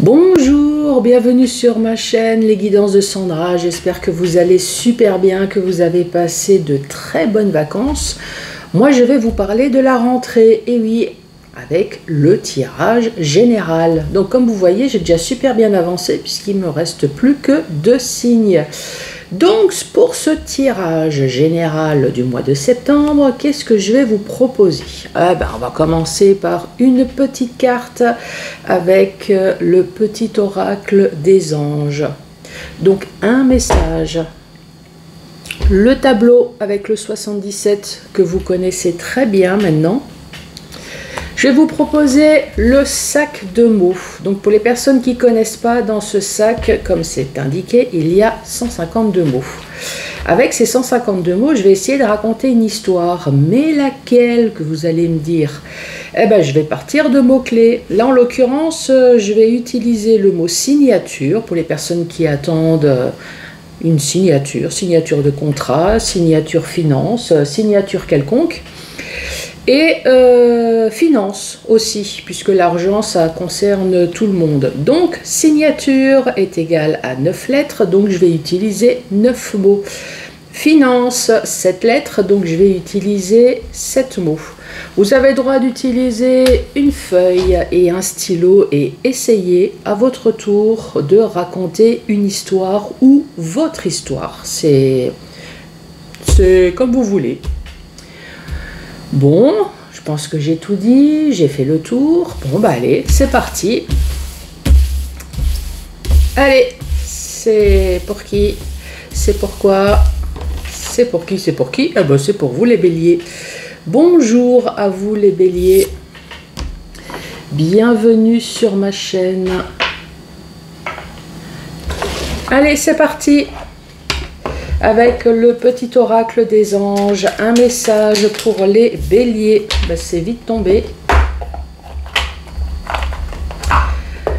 Bonjour, bienvenue sur ma chaîne Les Guidances de Sandra. J'espère que vous allez super bien, que vous avez passé de très bonnes vacances. Moi, je vais vous parler de la rentrée, et oui, avec le tirage général. Donc, comme vous voyez, j'ai déjà super bien avancé puisqu'il me reste plus que 2 signes. Donc, pour ce tirage général du mois de septembre, qu'est-ce que je vais vous proposer? On va commencer par une petite carte avec le petit oracle des anges. Donc, un message. Le tableau avec le 77 que vous connaissez très bien maintenant. Je vais vous proposer le sac de mots. Donc pour les personnes qui ne connaissent pas, dans ce sac, comme c'est indiqué, il y a 152 mots. Avec ces 152 mots, je vais essayer de raconter une histoire. Mais laquelle, que vous allez me dire? Je vais partir de mots-clés. Là, en l'occurrence, je vais utiliser le mot signature pour les personnes qui attendent une signature, signature de contrat, signature finance, signature quelconque. Et finance aussi, puisque l'argent, ça concerne tout le monde. Donc, signature est égale à 9 lettres, donc je vais utiliser 9 mots. Finance, 7 lettres, donc je vais utiliser 7 mots. Vous avez le droit d'utiliser une feuille et un stylo et essayer à votre tour de raconter une histoire ou votre histoire. C'est comme vous voulez. Bon, je pense que j'ai tout dit, j'ai fait le tour. Bon, allez, c'est parti. Allez, c'est pour qui? C'est pourquoi? C'est pour qui? C'est pour qui? C'est pour vous les béliers. Bonjour à vous les béliers. Bienvenue sur ma chaîne. Allez, c'est parti. Avec le petit oracle des anges, un message pour les béliers. C'est vite tombé.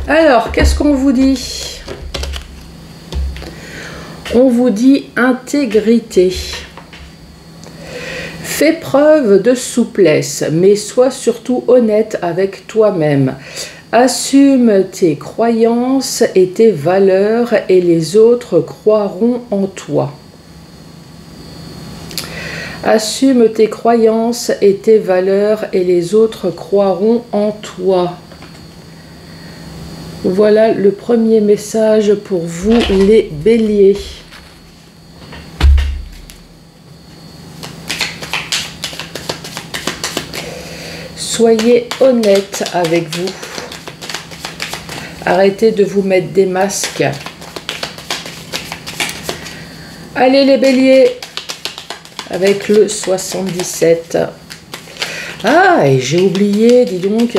Alors, qu'est-ce qu'on vous dit? On vous dit intégrité. Fais preuve de souplesse, mais sois surtout honnête avec toi-même. Assume tes croyances et tes valeurs et les autres croiront en toi. Assume tes croyances et tes valeurs et les autres croiront en toi. Voilà le premier message pour vous les béliers. Soyez honnête avec vous. Arrêtez de vous mettre des masques. Allez les béliers, avec le 77. Ah, et j'ai oublié, dis donc.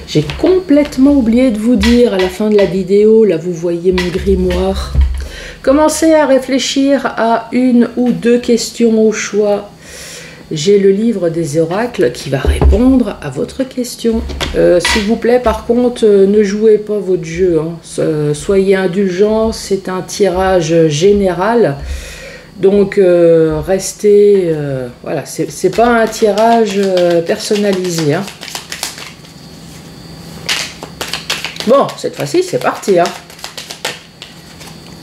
J'ai complètement oublié de vous dire à la fin de la vidéo, là vous voyez mon grimoire. Commencez à réfléchir à une ou deux questions au choix. J'ai le livre des oracles qui va répondre à votre question. S'il vous plaît, par contre, ne jouez pas votre jeu. Soyez indulgents, c'est un tirage général. Donc, restez... voilà, c'est pas un tirage personnalisé. Bon, cette fois-ci, c'est parti.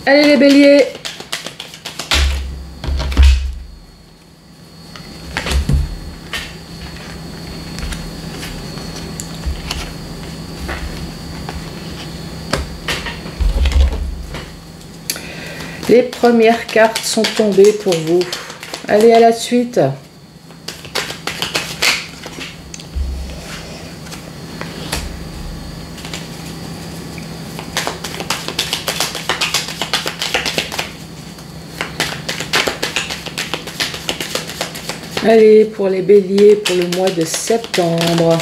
Allez les béliers! Les premières cartes sont tombées pour vous. Allez à la suite. Allez, pour les béliers, pour le mois de septembre.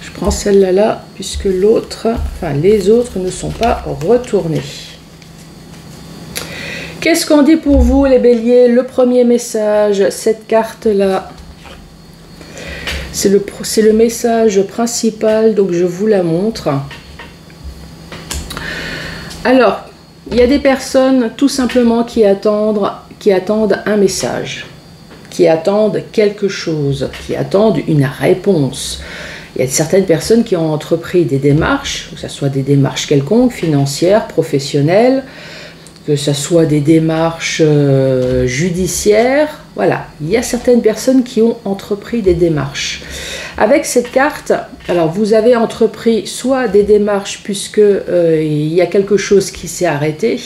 Je prends celle-là là, puisque l'autre, enfin les autres ne sont pas retournés. Qu'est-ce qu'on dit pour vous les béliers? Le premier message, cette carte-là, c'est le message principal, donc je vous la montre. Alors, il y a des personnes tout simplement qui attendent un message. qui attendent quelque chose, qui attendent une réponse. Il y a certaines personnes qui ont entrepris des démarches, que ce soit des démarches quelconques, financières, professionnelles, que ce soit des démarches judiciaires. Voilà, il y a certaines personnes qui ont entrepris des démarches. Avec cette carte, alors vous avez entrepris soit des démarches puisque il y a quelque chose qui s'est arrêté,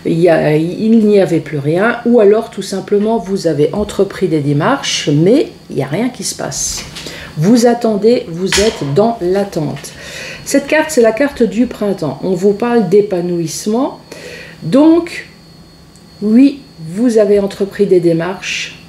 il n'y avait plus rien, ou alors tout simplement vous avez entrepris des démarches, mais il n'y a rien qui se passe. Vous attendez, vous êtes dans l'attente. Cette carte, c'est la carte du printemps. On vous parle d'épanouissement. Donc, oui, vous avez entrepris des démarches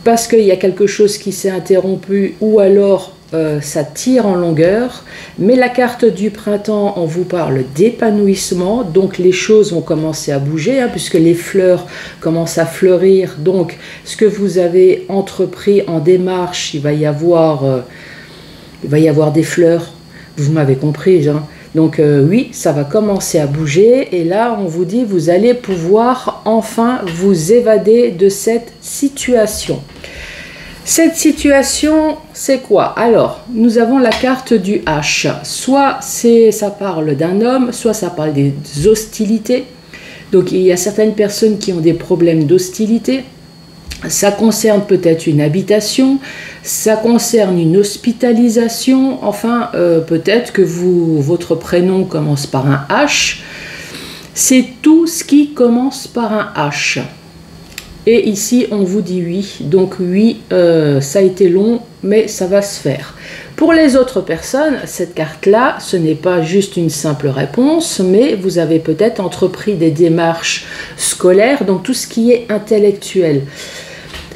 parce qu'il y a quelque chose qui s'est interrompu ou alors ça tire en longueur. Mais la carte du printemps, on vous parle d'épanouissement. Donc, les choses vont commencer à bouger puisque les fleurs commencent à fleurir. Donc, ce que vous avez entrepris en démarche, il va y avoir des fleurs. Vous m'avez compris, hein. Donc oui, ça va commencer à bouger et là on vous dit vous allez pouvoir enfin vous évader de cette situation. Cette situation, c'est quoi? Alors, nous avons la carte du H. Soit ça parle d'un homme, soit ça parle des hostilités. Donc il y a certaines personnes qui ont des problèmes d'hostilité. Ça concerne peut-être une habitation, ça concerne une hospitalisation, enfin peut-être que votre prénom commence par un H. C'est tout ce qui commence par un H. Et ici on vous dit oui, donc oui, ça a été long, mais ça va se faire. Pour les autres personnes, cette carte-là, ce n'est pas juste une simple réponse, mais vous avez peut-être entrepris des démarches scolaires, donc tout ce qui est intellectuel.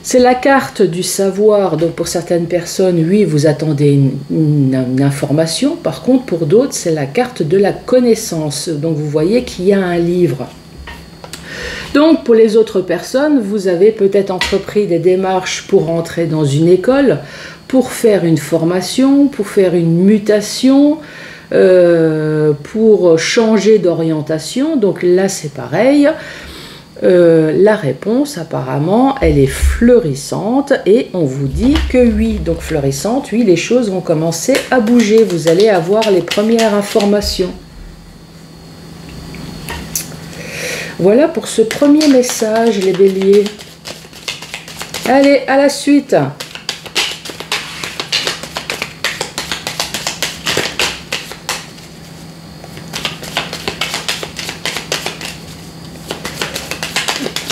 C'est la carte du savoir, donc pour certaines personnes, oui, vous attendez une information. Par contre, pour d'autres, c'est la carte de la connaissance. Donc vous voyez qu'il y a un livre. Donc pour les autres personnes, vous avez peut-être entrepris des démarches pour entrer dans une école, pour faire une formation, pour faire une mutation, pour changer d'orientation. Donc là, c'est pareil. La réponse apparemment elle est fleurissante et on vous dit que oui, donc fleurissante, oui, les choses vont commencer à bouger, vous allez avoir les premières informations. Voilà pour ce premier message les béliers. Allez, à la suite.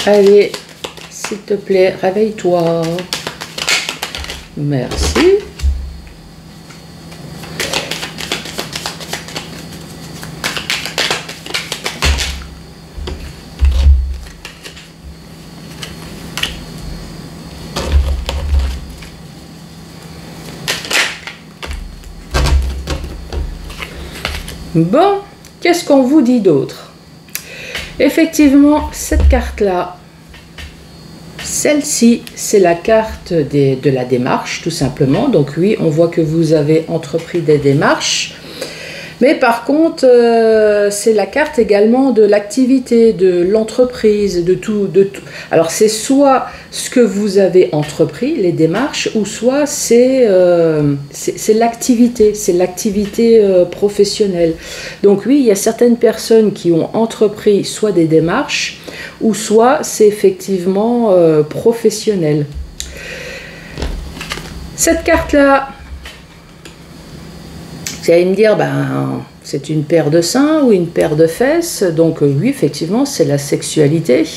Allez, s'il te plaît, réveille-toi. Merci. Bon, qu'est-ce qu'on vous dit d'autre? Effectivement, cette carte-là, celle-ci, c'est la carte de la démarche, tout simplement. Donc oui, on voit que vous avez entrepris des démarches. Mais par contre, c'est la carte également de l'activité, de l'entreprise, de tout. Alors c'est soit ce que vous avez entrepris, les démarches, ou soit c'est l'activité, professionnelle. Donc oui, il y a certaines personnes qui ont entrepris soit des démarches, ou soit c'est effectivement professionnel. Cette carte-là, vous allez me dire, ben, c'est une paire de seins ou une paire de fesses. Donc oui, effectivement, c'est la sexualité.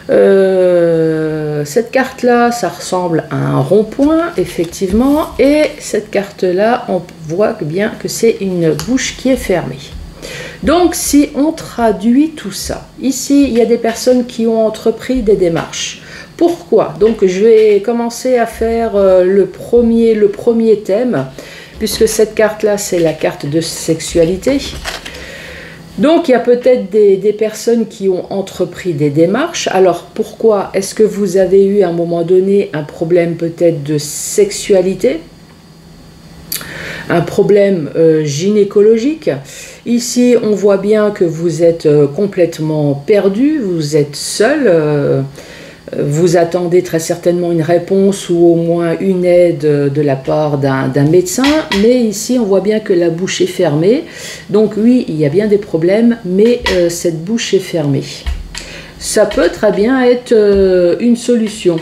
Cette carte-là, ça ressemble à un rond-point, effectivement. Et cette carte-là, on voit bien que c'est une bouche qui est fermée. Donc, si on traduit tout ça, ici, il y a des personnes qui ont entrepris des démarches. Pourquoi? Donc, je vais commencer à faire le premier thème, puisque cette carte-là, c'est la carte de sexualité. Donc, il y a peut-être des personnes qui ont entrepris des démarches. Alors, pourquoi? Est-ce que vous avez eu à un moment donné un problème peut-être de sexualité? Un problème gynécologique? Ici, on voit bien que vous êtes complètement perdu, vous êtes seul. Vous attendez très certainement une réponse ou au moins une aide de la part d'un médecin, mais ici on voit bien que la bouche est fermée. Donc oui, il y a bien des problèmes, mais cette bouche est fermée. Ça peut très bien être une solution.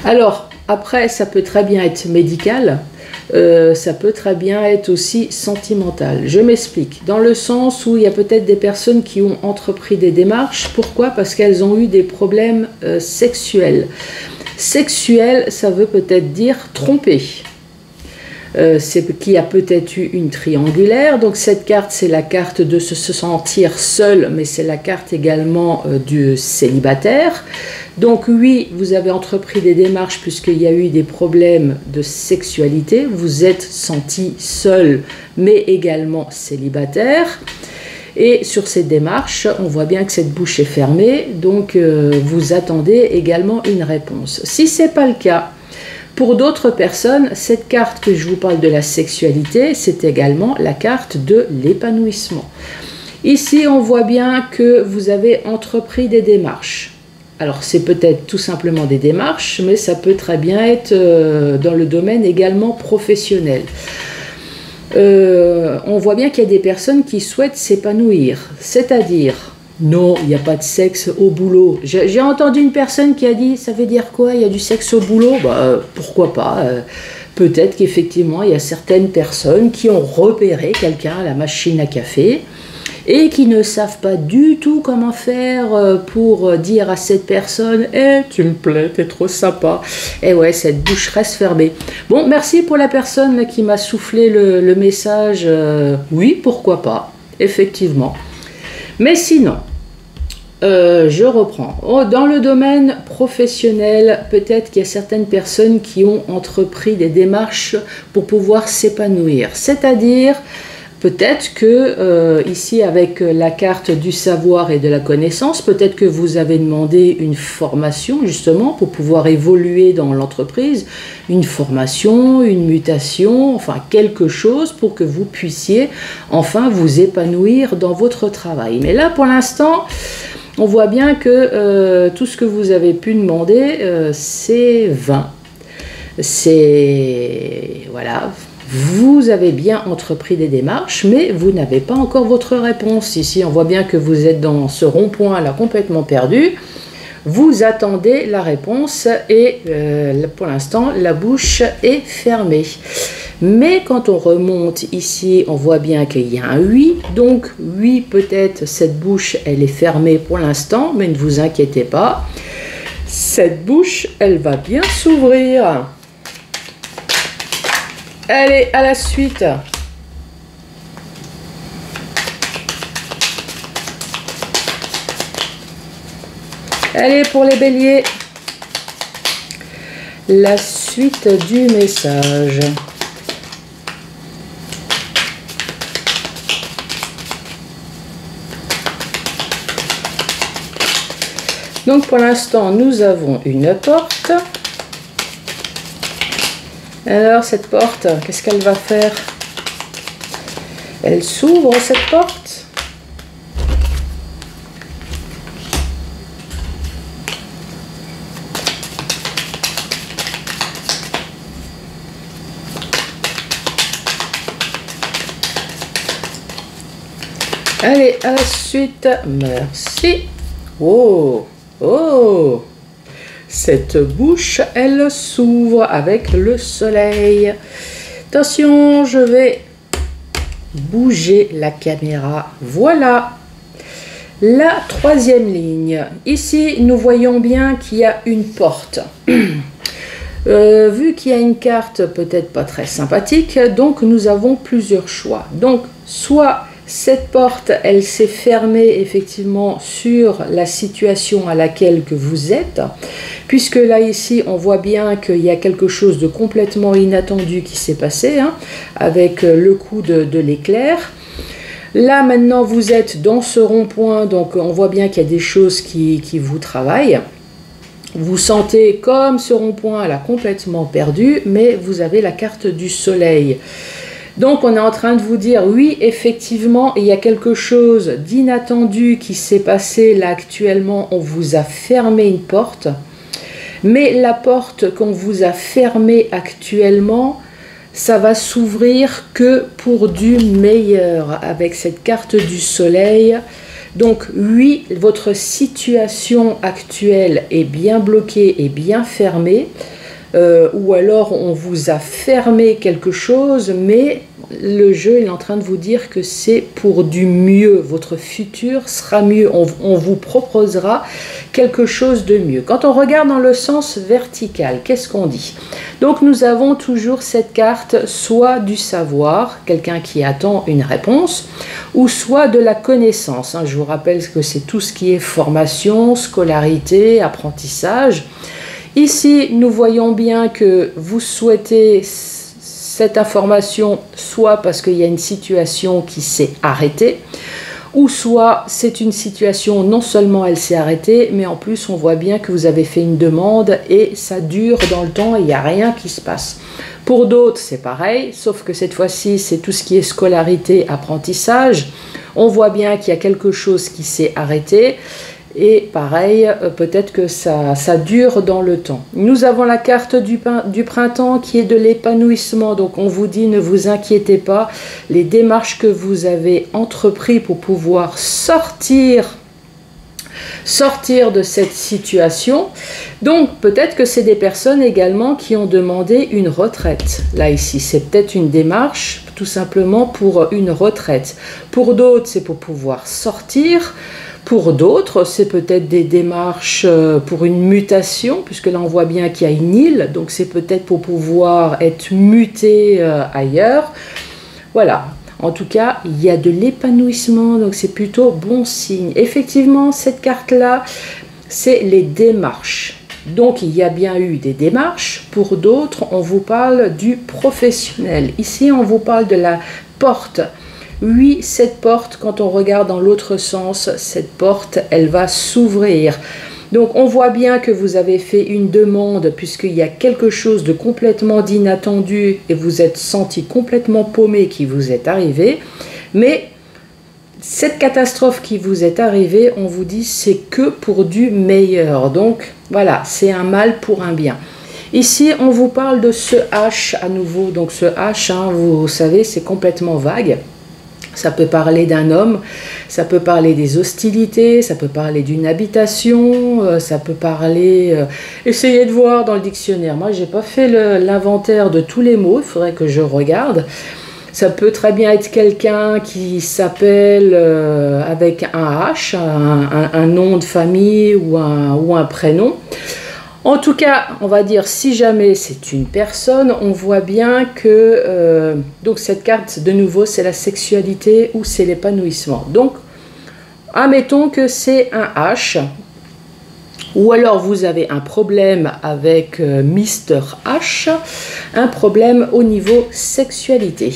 Alors, après, ça peut très bien être médical. Ça peut très bien être aussi sentimental. Je m'explique. Dans le sens où il y a peut-être des personnes qui ont entrepris des démarches. Pourquoi? Parce qu'elles ont eu des problèmes sexuels. Sexuel, ça veut peut-être dire tromper. C'est qu'il y a peut-être eu une triangulaire. Donc cette carte, c'est la carte de se sentir seul, mais c'est la carte également du célibataire. Donc oui, vous avez entrepris des démarches puisqu'il y a eu des problèmes de sexualité. Vous êtes senti seul, mais également célibataire. Et sur cette démarche, on voit bien que cette bouche est fermée. Donc vous attendez également une réponse. Si ce n'est pas le cas, pour d'autres personnes, cette carte que je vous parle de la sexualité, c'est également la carte de l'épanouissement. Ici, on voit bien que vous avez entrepris des démarches. Alors, c'est peut-être tout simplement des démarches, mais ça peut très bien être dans le domaine également professionnel. On voit bien qu'il y a des personnes qui souhaitent s'épanouir, c'est-à-dire, non, il n'y a pas de sexe au boulot. J'ai entendu une personne qui a dit, ça veut dire quoi, il y a du sexe au boulot? Pourquoi pas, peut-être qu'effectivement, il y a certaines personnes qui ont repéré quelqu'un à la machine à café, et qui ne savent pas du tout comment faire pour dire à cette personne « Eh, tu me plais, t'es trop sympa ». Et ouais, cette bouche reste fermée. Bon, merci pour la personne qui m'a soufflé le message « Oui, pourquoi pas », effectivement. Mais sinon, je reprends. Dans le domaine professionnel, peut-être qu'il y a certaines personnes qui ont entrepris des démarches pour pouvoir s'épanouir. C'est-à-dire... Peut-être que ici avec la carte du savoir et de la connaissance, peut-être que vous avez demandé une formation justement pour pouvoir évoluer dans l'entreprise, une formation, une mutation, enfin quelque chose pour que vous puissiez enfin vous épanouir dans votre travail. Mais là pour l'instant, on voit bien que tout ce que vous avez pu demander, c'est vain. C'est... voilà... Vous avez bien entrepris des démarches, mais vous n'avez pas encore votre réponse. Ici, on voit bien que vous êtes dans ce rond-point là complètement perdu. Vous attendez la réponse et pour l'instant, la bouche est fermée. Mais quand on remonte ici, on voit bien qu'il y a un oui. Donc oui, peut-être cette bouche, elle est fermée pour l'instant, mais ne vous inquiétez pas. Cette bouche, elle va bien s'ouvrir. Allez, à la suite. Allez, pour les béliers, la suite du message. Donc, pour l'instant, nous avons une porte. Alors, cette porte, qu'est-ce qu'elle va faire? Elle s'ouvre, cette porte. Allez, à la suite. Merci. Oh, oh. Cette bouche, elle s'ouvre avec le soleil. Attention, je vais bouger la caméra. Voilà. La troisième ligne. Ici, nous voyons bien qu'il y a une porte. Vu qu'il y a une carte peut-être pas très sympathique, donc nous avons plusieurs choix. Donc, soit cette porte, elle s'est fermée effectivement sur la situation à laquelle que vous êtes, puisque là ici on voit bien qu'il y a quelque chose de complètement inattendu qui s'est passé, hein, avec le coup de l'éclair. Là maintenant vous êtes dans ce rond-point, donc on voit bien qu'il y a des choses qui vous travaillent. Vous sentez comme ce rond-point là complètement perdu, mais vous avez la carte du soleil. Donc on est en train de vous dire, oui, effectivement, il y a quelque chose d'inattendu qui s'est passé là actuellement. On vous a fermé une porte, mais la porte qu'on vous a fermée actuellement, ça va s'ouvrir que pour du meilleur avec cette carte du soleil. Donc oui, votre situation actuelle est bien bloquée et bien fermée. Ou alors on vous a fermé quelque chose, mais le jeu est en train de vous dire que c'est pour du mieux. Votre futur sera mieux. On vous proposera quelque chose de mieux. Quand on regarde dans le sens vertical, qu'est-ce qu'on dit? Donc nous avons toujours cette carte, soit du savoir, quelqu'un qui attend une réponse, ou soit de la connaissance. Je vous rappelle que c'est tout ce qui est formation, scolarité, apprentissage. Ici, nous voyons bien que vous souhaitez cette information, soit parce qu'il y a une situation qui s'est arrêtée, ou soit c'est une situation, non seulement elle s'est arrêtée, mais en plus on voit bien que vous avez fait une demande et ça dure dans le temps et il n'y a rien qui se passe. Pour d'autres, c'est pareil, sauf que cette fois-ci, c'est tout ce qui est scolarité, apprentissage. On voit bien qu'il y a quelque chose qui s'est arrêté. Et pareil, peut-être que ça dure dans le temps. Nous avons la carte du printemps qui est de l'épanouissement. Donc on vous dit, ne vous inquiétez pas, les démarches que vous avez entreprises pour pouvoir sortir de cette situation. Donc peut-être que c'est des personnes également qui ont demandé une retraite. Là ici, c'est peut-être une démarche tout simplement pour une retraite. Pour d'autres, c'est pour pouvoir sortir. Pour d'autres, c'est peut-être des démarches pour une mutation, puisque là on voit bien qu'il y a une île, donc c'est peut-être pour pouvoir être muté ailleurs. Voilà, en tout cas, il y a de l'épanouissement, donc c'est plutôt bon signe. Effectivement, cette carte-là, c'est les démarches. Donc il y a bien eu des démarches. Pour d'autres, on vous parle du professionnel. Ici, on vous parle de la porte. Oui, cette porte, quand on regarde dans l'autre sens, cette porte, elle va s'ouvrir. Donc, on voit bien que vous avez fait une demande puisqu'il y a quelque chose de complètement inattendu et vous êtes senti complètement paumé qui vous est arrivé. Mais cette catastrophe qui vous est arrivée, on vous dit, c'est que pour du meilleur. Donc, voilà, c'est un mal pour un bien. Ici, on vous parle de ce H à nouveau. Donc, ce H, vous savez, c'est complètement vague. Ça peut parler d'un homme, ça peut parler des hostilités, ça peut parler d'une habitation, ça peut parler... essayez de voir dans le dictionnaire. Moi, je n'ai pas fait l'inventaire de tous les mots, il faudrait que je regarde. Ça peut très bien être quelqu'un qui s'appelle avec un H, un nom de famille ou un prénom. En tout cas, on va dire, si jamais c'est une personne, on voit bien que donc cette carte, de nouveau, c'est la sexualité ou c'est l'épanouissement. Donc, admettons que c'est un H, ou alors vous avez un problème avec Mister H, un problème au niveau sexualité.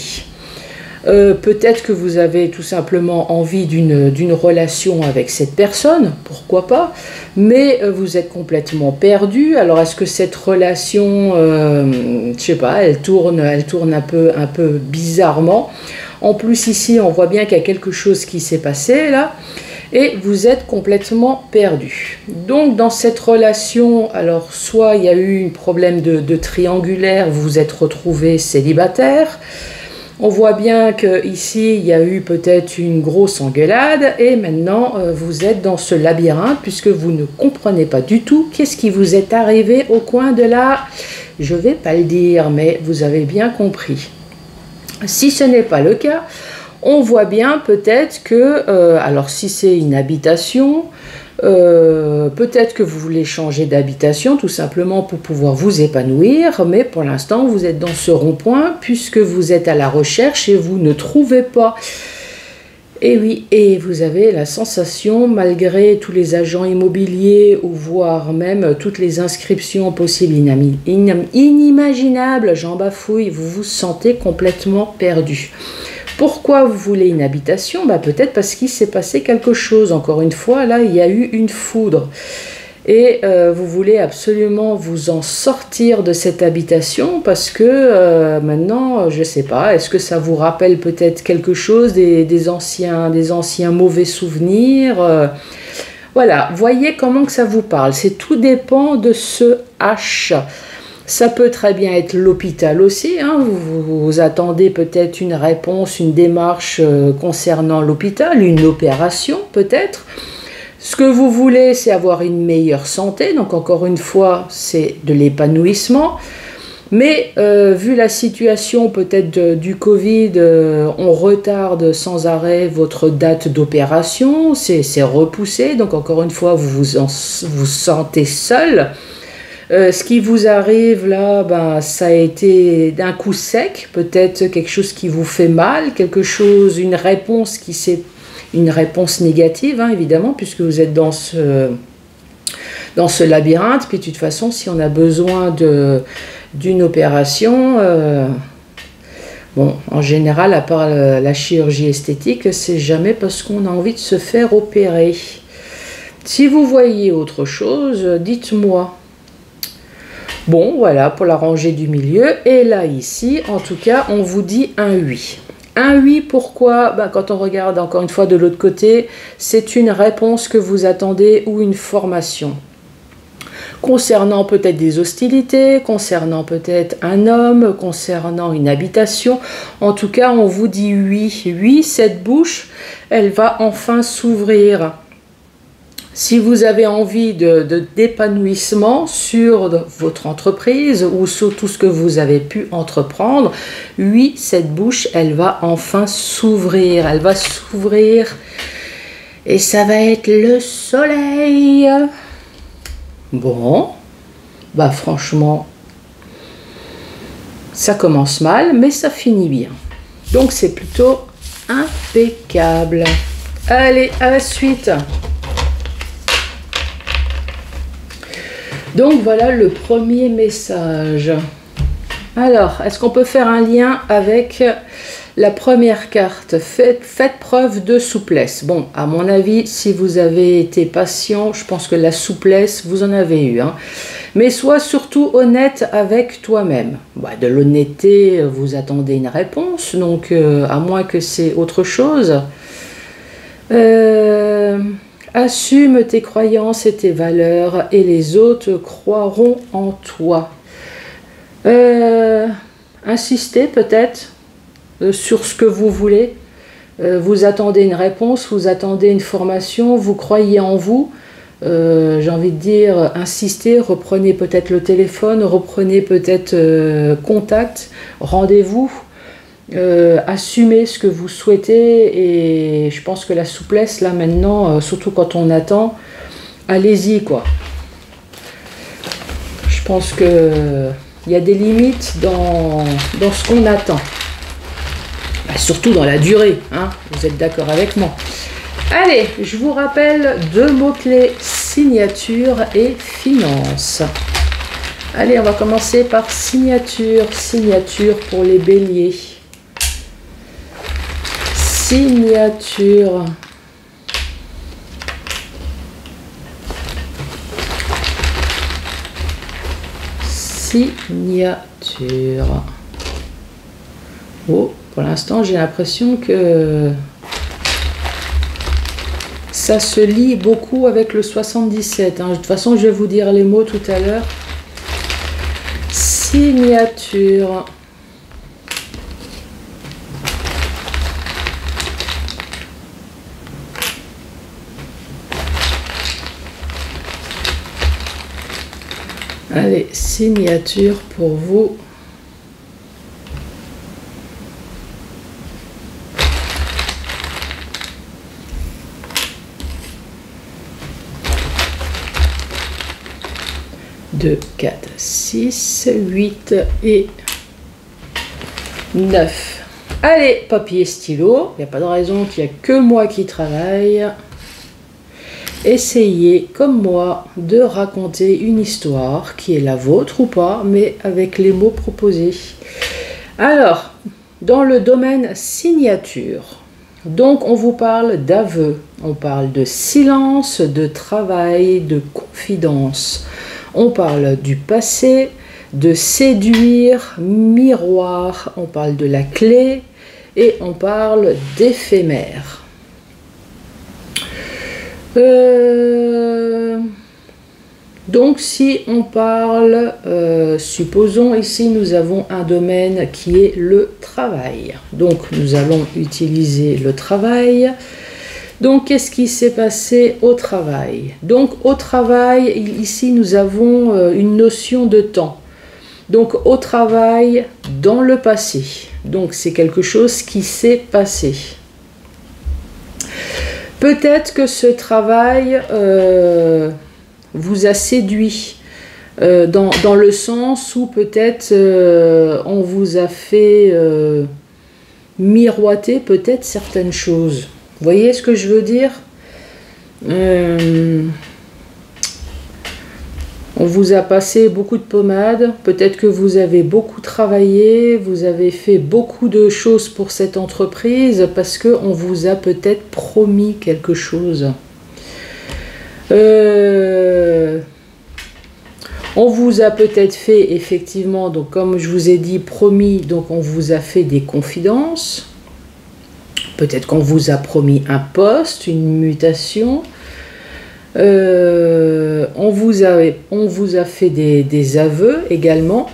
Peut-être que vous avez tout simplement envie d'une relation avec cette personne, pourquoi pas, mais vous êtes complètement perdu. Alors est-ce que cette relation, je sais pas, elle tourne un peu bizarrement. En plus ici, on voit bien qu'il y a quelque chose qui s'est passé là, et vous êtes complètement perdu. Donc dans cette relation, alors soit il y a eu un problème de triangulaire, vous vous êtes retrouvé célibataire. On voit bien qu'ici, il y a eu peut-être une grosse engueulade et maintenant, vous êtes dans ce labyrinthe puisque vous ne comprenez pas du tout qu'est-ce qui vous est arrivé au coin de là. Je ne vais pas le dire, mais vous avez bien compris. Si ce n'est pas le cas, on voit bien peut-être que, alors si c'est une habitation, peut-être que vous voulez changer d'habitation tout simplement pour pouvoir vous épanouir, mais pour l'instant vous êtes dans ce rond-point puisque vous êtes à la recherche et vous ne trouvez pas. Et oui, et vous avez la sensation, malgré tous les agents immobiliers ou voire même toutes les inscriptions possibles inimaginables, j'en bafouille, vous vous sentez complètement perdu. Pourquoi vous voulez une habitation? Peut-être parce qu'il s'est passé quelque chose. Encore une fois, là, il y a eu une foudre. Et vous voulez absolument vous en sortir de cette habitation parce que maintenant, je ne sais pas, est-ce que ça vous rappelle peut-être quelque chose des anciens mauvais souvenirs voilà, voyez comment que ça vous parle. Tout dépend de ce H. Ça peut très bien être l'hôpital aussi. Hein. Vous attendez peut-être une réponse, une démarche concernant l'hôpital, une opération peut-être. Ce que vous voulez, c'est avoir une meilleure santé. Donc encore une fois, c'est de l'épanouissement. Mais vu la situation peut-être du Covid, on retarde sans arrêt votre date d'opération. C'est repoussé. Donc encore une fois, vous vous sentez seul. Ce qui vous arrive là, ben, ça a été d'un coup sec. Peut-être quelque chose qui vous fait mal, une réponse une réponse négative, hein, évidemment, puisque vous êtes dans ce labyrinthe. Puis de toute façon, si on a besoin d'une opération, bon, en général, à part la chirurgie esthétique, c'est jamais parce qu'on a envie de se faire opérer. Si vous voyez autre chose, dites-moi. Bon, voilà, pour la rangée du milieu. Et là, ici, en tout cas, on vous dit un oui. Un oui, pourquoi? Ben, quand on regarde encore une fois de l'autre côté, c'est une réponse que vous attendez ou une formation. Concernant peut-être des hostilités, concernant peut-être un homme, concernant une habitation. En tout cas, on vous dit oui. Oui, cette bouche, elle va enfin s'ouvrir. Si vous avez envie d'épanouissement sur votre entreprise ou sur tout ce que vous avez pu entreprendre, oui, cette bouche, elle va enfin s'ouvrir. Elle va s'ouvrir et ça va être le soleil. Bon, bah franchement, ça commence mal, mais ça finit bien. Donc c'est plutôt impeccable. Allez, à la suite. Donc voilà le premier message. Alors, est-ce qu'on peut faire un lien avec la première carte? Faites preuve de souplesse. Bon, à mon avis, si vous avez été patient, je pense que la souplesse, vous en avez eu. Hein. Mais sois surtout honnête avec toi-même. Bah, de l'honnêteté, vous attendez une réponse, donc à moins que c'est autre chose. Assume tes croyances et tes valeurs et les autres croiront en toi. Insistez peut-être sur ce que vous voulez. Vous attendez une réponse, vous attendez une formation, vous croyez en vous. J'ai envie de dire, insistez, reprenez peut-être le téléphone, reprenez peut-être contact, rendez-vous. Assumez ce que vous souhaitez et je pense que la souplesse là maintenant, surtout quand on attend, allez-y quoi. Je pense que il y a des limites dans ce qu'on attend, bah, surtout dans la durée, hein, vous êtes d'accord avec moi. Allez, je vous rappelle 2 mots-clés, signature et finance. Allez, on va commencer par signature pour les béliers. Signature. Signature. Oh, pour l'instant, j'ai l'impression que ça se lie beaucoup avec le 77. Hein. De toute façon, je vais vous dire les mots tout à l'heure. Signature. Allez, signature pour vous. Deux, 4, 6, 8 et 9. Allez, papier, stylo. Il n'y a pas de raison qu'il n'y a que moi qui travaille. Essayez, comme moi, de raconter une histoire qui est la vôtre ou pas, mais avec les mots proposés. Alors, dans le domaine signature, Donc on vous parle d'aveu, on parle de silence, de travail, de confidence. On parle du passé, de séduire, miroir, on parle de la clé et on parle d'éphémère. Donc si on parle, supposons ici nous avons un domaine qui est le travail. Donc nous allons utiliser le travail. Donc qu'est-ce qui s'est passé au travail? Donc au travail, ici nous avons une notion de temps. Donc au travail dans le passé. Donc c'est quelque chose qui s'est passé. Peut-être que ce travail vous a séduit dans le sens où peut-être on vous a fait miroiter peut-être certaines choses. Vous voyez ce que je veux dire? On vous a passé beaucoup de pommade, peut-être que vous avez beaucoup travaillé, vous avez fait beaucoup de choses pour cette entreprise parce qu'on vous a peut-être promis quelque chose. On vous a peut-être fait effectivement, donc comme je vous ai dit, promis, donc on vous a fait des confidences. Peut-être qu'on vous a promis un poste, une mutation. On vous a fait des aveux également.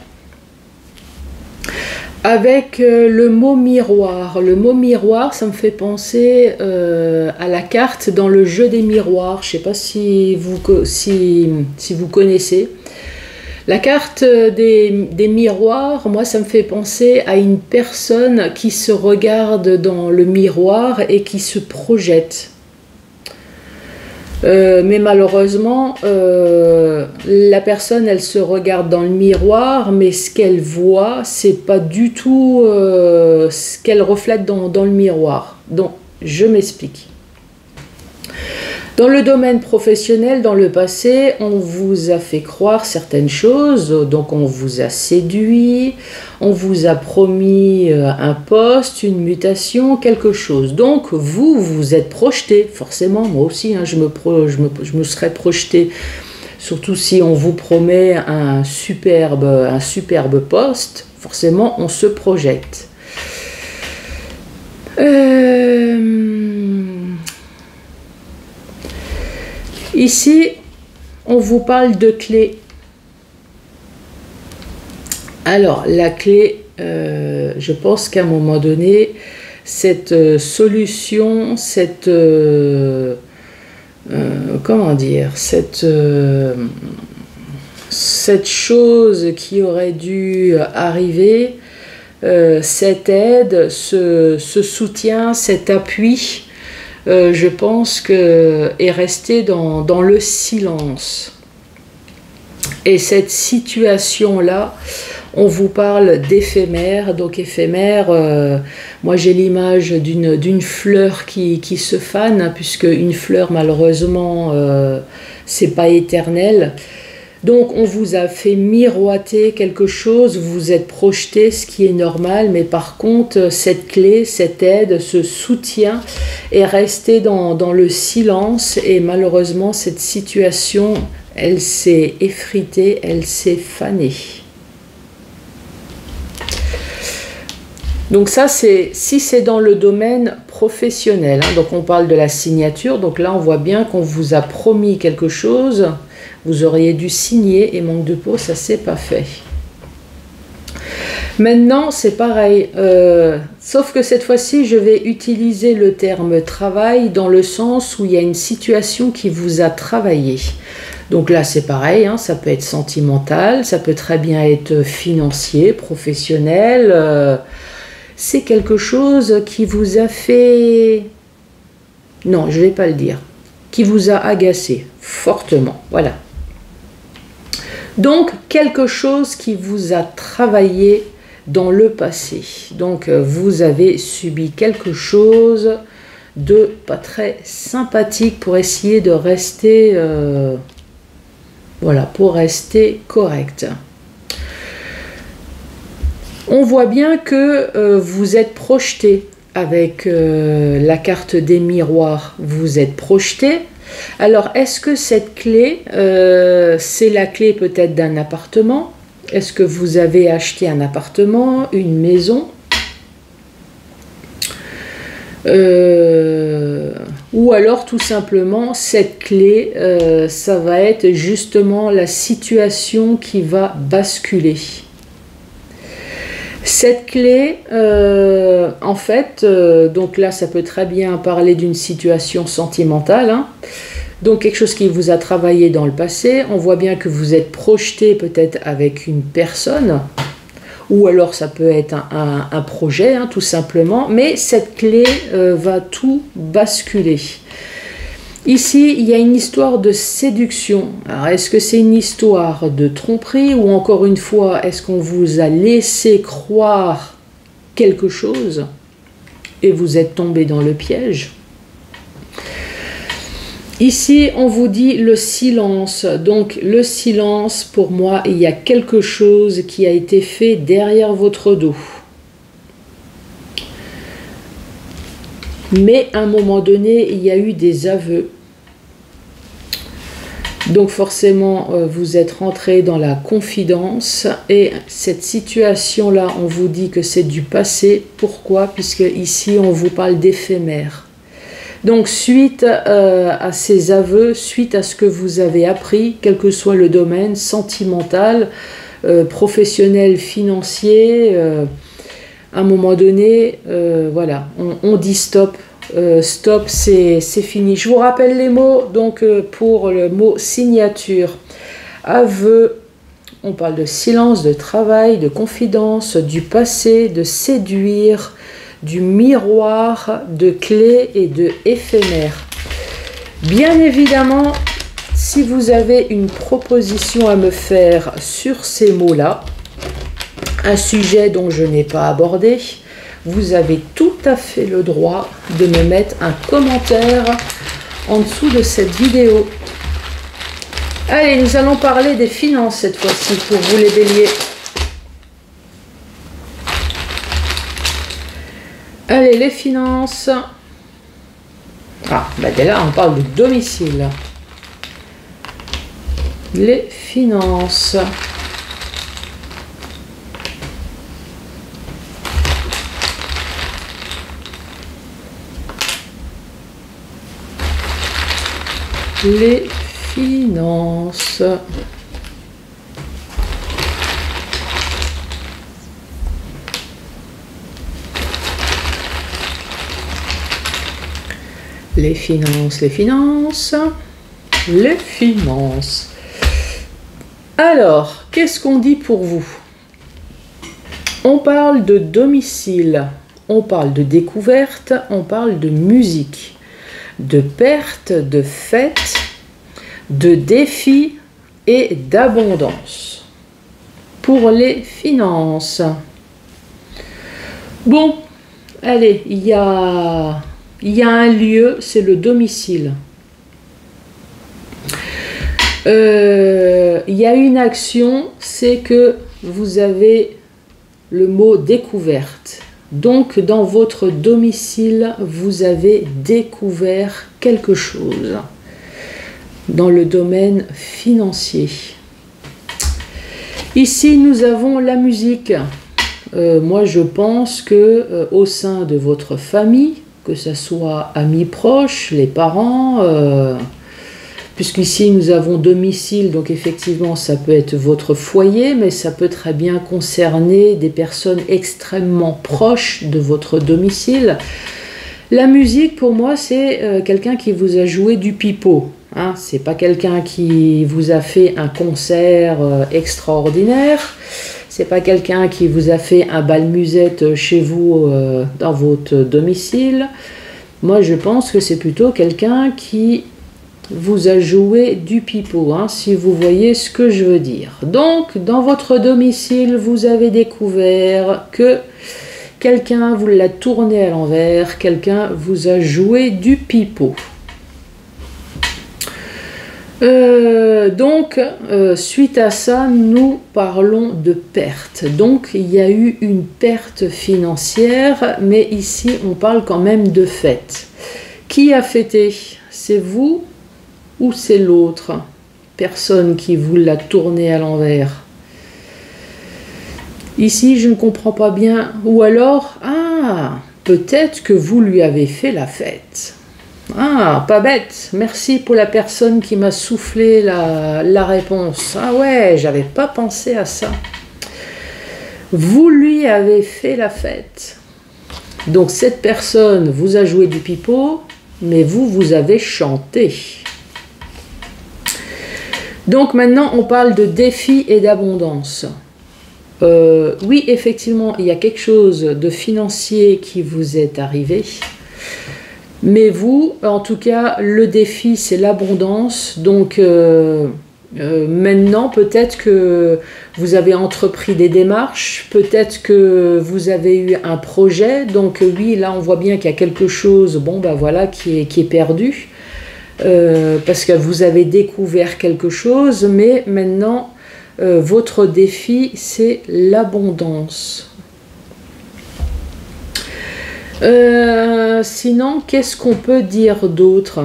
Avec le mot miroir. Le mot miroir, ça me fait penser à la carte dans le jeu des miroirs. Je ne sais pas si vous connaissez. La carte des miroirs, moi, ça me fait penser à une personne qui se regarde dans le miroir et qui se projette. Mais malheureusement, la personne, elle se regarde dans le miroir, mais ce qu'elle voit, c'est pas du tout ce qu'elle reflète dans le miroir. Donc, je m'explique. Dans le domaine professionnel, dans le passé, on vous a fait croire certaines choses, donc on vous a séduit, on vous a promis un poste, une mutation, quelque chose. Donc vous vous êtes projeté, forcément, moi aussi, hein, je me serais projeté, surtout si on vous promet un superbe poste, forcément on se projette. Ici, on vous parle de clé. Alors, la clé, je pense qu'à un moment donné, cette solution, cette comment dire, cette chose qui aurait dû arriver, cette aide, ce soutien, cet appui, je pense que est resté dans le silence. Et cette situation-là, on vous parle d'éphémère. Donc éphémère, moi j'ai l'image d'une fleur qui se fane, hein, puisque une fleur malheureusement c'est pas éternel. Donc on vous a fait miroiter quelque chose, vous vous êtes projeté, ce qui est normal, mais par contre cette clé, cette aide, ce soutien est resté dans le silence et malheureusement cette situation, elle s'est effritée, elle s'est fanée. Donc ça, si c'est dans le domaine professionnel, hein, donc on parle de la signature, donc là on voit bien qu'on vous a promis quelque chose, vous auriez dû signer et manque de peau, ça s'est pas fait. Maintenant, c'est pareil, sauf que cette fois-ci, je vais utiliser le terme travail dans le sens où il y a une situation qui vous a travaillé. Donc là, c'est pareil, hein, ça peut être sentimental, ça peut très bien être financier, professionnel. C'est quelque chose qui vous a fait... Non, je ne vais pas le dire. Qui vous a agacé fortement, voilà. Donc, quelque chose qui vous a travaillé dans le passé. Donc, vous avez subi quelque chose de pas très sympathique pour essayer de rester... voilà, pour rester correct. On voit bien que vous êtes projeté avec la carte des miroirs, vous êtes projeté. Alors, est-ce que cette clé, c'est la clé peut-être d'un appartement? Est-ce que vous avez acheté un appartement, une maison? Ou alors tout simplement cette clé, ça va être justement la situation qui va basculer. Cette clé, en fait, donc là ça peut très bien parler d'une situation sentimentale, hein. Donc quelque chose qui vous a travaillé dans le passé. On voit bien que vous êtes projeté peut-être avec une personne, ou alors ça peut être un projet, hein, tout simplement, mais cette clé va tout basculer. Ici, il y a une histoire de séduction. Alors, est-ce que c'est une histoire de tromperie, ou encore une fois, est-ce qu'on vous a laissé croire quelque chose et vous êtes tombé dans le piège? Ici, on vous dit le silence. Donc, le silence, pour moi, il y a quelque chose qui a été fait derrière votre dos. Mais à un moment donné, il y a eu des aveux. Donc, forcément, vous êtes rentré dans la confidence. Et cette situation-là, on vous dit que c'est du passé. Pourquoi? Puisque ici, on vous parle d'éphémère. Donc, suite à ces aveux, suite à ce que vous avez appris, quel que soit le domaine, sentimental, professionnel, financier, à un moment donné, voilà, on dit stop. Stop, c'est fini. Je vous rappelle les mots. Donc, pour le mot signature, aveu, on parle de silence, de travail, de confidence, du passé, de séduire, du miroir, de clé et de éphémère. Bien évidemment, si vous avez une proposition à me faire sur ces mots-là, un sujet dont je n'ai pas abordé, vous avez tout à fait le droit de me mettre un commentaire en dessous de cette vidéo. Allez, nous allons parler des finances cette fois-ci pour vous les béliers. Allez, les finances. Ah, bah dès là, on parle de domicile. Les finances. Les finances. Les finances, les finances, les finances. Alors, qu'est-ce qu'on dit pour vous? On parle de domicile, on parle de découverte, on parle de musique, de perte, de fête, de défi et d'abondance. Pour les finances. Bon, allez, il y a un lieu, c'est le domicile. Il y a une action, c'est que vous avez le mot découverte. Donc, dans votre domicile, vous avez découvert quelque chose dans le domaine financier. Ici, nous avons la musique. Moi, je pense que au sein de votre famille, que ce soit amis proches, les parents, puisqu'ici nous avons domicile, donc effectivement ça peut être votre foyer, mais ça peut très bien concerner des personnes extrêmement proches de votre domicile. La musique, pour moi, c'est quelqu'un qui vous a joué du pipeau. Hein, c'est pas quelqu'un qui vous a fait un concert extraordinaire. C'est pas quelqu'un qui vous a fait un bal musette chez vous dans votre domicile. Moi, je pense que c'est plutôt quelqu'un qui vous a joué du pipeau, hein, si vous voyez ce que je veux dire. Donc, dans votre domicile, vous avez découvert que quelqu'un vous l'a tourné à l'envers, quelqu'un vous a joué du pipeau. Suite à ça, nous parlons de perte. Donc, il y a eu une perte financière, mais ici, on parle quand même de fête. Qui a fêté? C'est vous ou c'est l'autre personne qui vous l'a tourné à l'envers? Ici, je ne comprends pas bien. Ou alors, peut-être que vous lui avez fait la fête. Ah, pas bête. Merci pour la personne qui m'a soufflé la réponse. Ah ouais, j'avais pas pensé à ça. Vous lui avez fait la fête. Donc cette personne vous a joué du pipeau, mais vous avez chanté. Donc maintenant, on parle de défi et d'abondance. Oui, effectivement, il y a quelque chose de financier qui vous est arrivé. Mais vous, en tout cas, le défi, c'est l'abondance. Donc, maintenant, peut-être que vous avez entrepris des démarches, peut-être que vous avez eu un projet. Donc, oui, là, on voit bien qu'il y a quelque chose, bon, ben voilà, qui est perdu. Parce que vous avez découvert quelque chose, mais maintenant, votre défi, c'est l'abondance. Sinon, qu'est-ce qu'on peut dire d'autre?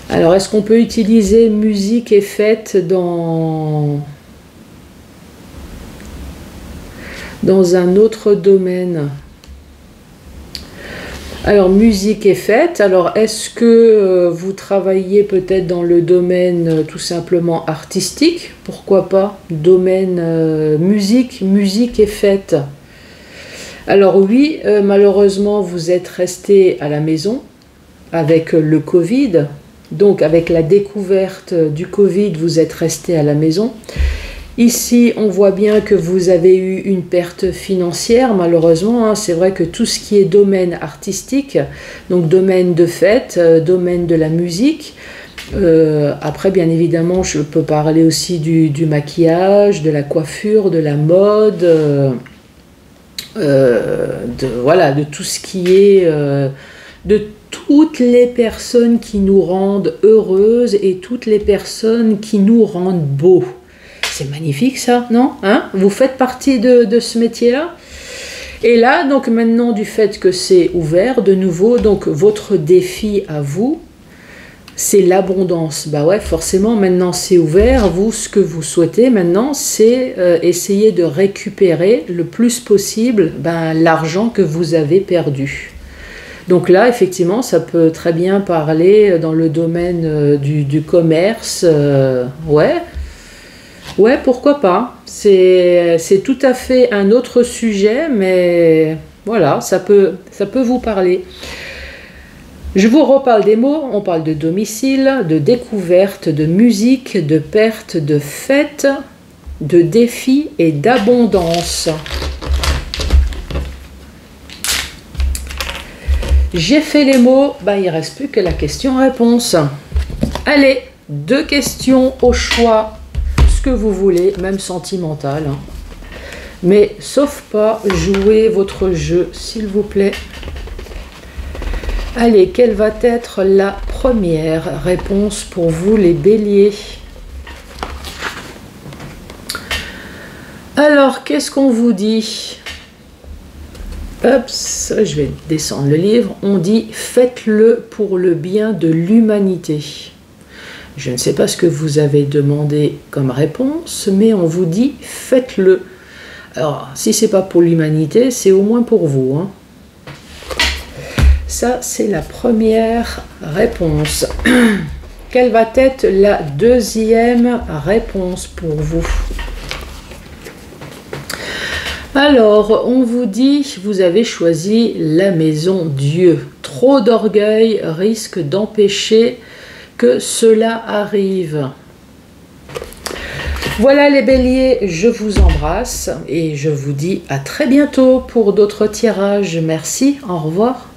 Alors, est-ce qu'on peut utiliser musique et fête dans un autre domaine? Alors, musique et fête. Alors, est-ce que vous travaillez peut-être dans le domaine tout simplement artistique? Pourquoi pas? Domaine musique et fête. Alors oui, malheureusement, vous êtes resté à la maison avec le Covid. Donc, avec la découverte du Covid, vous êtes resté à la maison. Ici, on voit bien que vous avez eu une perte financière, malheureusement. Hein. C'est vrai que tout ce qui est domaine artistique, donc domaine de fête, domaine de la musique, après, bien évidemment, je peux parler aussi du maquillage, de la coiffure, de la mode... de tout ce qui est de toutes les personnes qui nous rendent heureuses et toutes les personnes qui nous rendent beaux. C'est magnifique ça, non? Hein? Vous faites partie de ce métier-là? Et là, donc maintenant, du fait que c'est ouvert de nouveau, donc votre défi à vous, c'est l'abondance. Bah ouais, forcément, maintenant c'est ouvert. Vous, ce que vous souhaitez maintenant, c'est essayer de récupérer le plus possible l'argent que vous avez perdu. Donc là, effectivement, ça peut très bien parler dans le domaine du commerce. Ouais, pourquoi pas. C'est tout à fait un autre sujet, mais voilà, ça peut vous parler. Je vous reparle des mots, on parle de domicile, de découverte, de musique, de perte, de fête, de défi et d'abondance. J'ai fait les mots, il ne reste plus que la question-réponse. Allez, 2 questions au choix, ce que vous voulez, même sentimental. Hein. Mais sauf pas, jouez votre jeu, s'il vous plaît. Allez, quelle va être la première réponse pour vous les béliers? Alors, qu'est-ce qu'on vous dit? Oups, je vais descendre le livre. On dit « Faites-le pour le bien de l'humanité ». Je ne sais pas ce que vous avez demandé comme réponse, mais on vous dit « Faites-le ». Alors, si ce n'est pas pour l'humanité, c'est au moins pour vous, hein. Ça, c'est la première réponse. Quelle va être la deuxième réponse pour vous? Alors, on vous dit, vous avez choisi la maison Dieu. Trop d'orgueil risque d'empêcher que cela arrive. Voilà les béliers, je vous embrasse et je vous dis à très bientôt pour d'autres tirages. Merci, au revoir.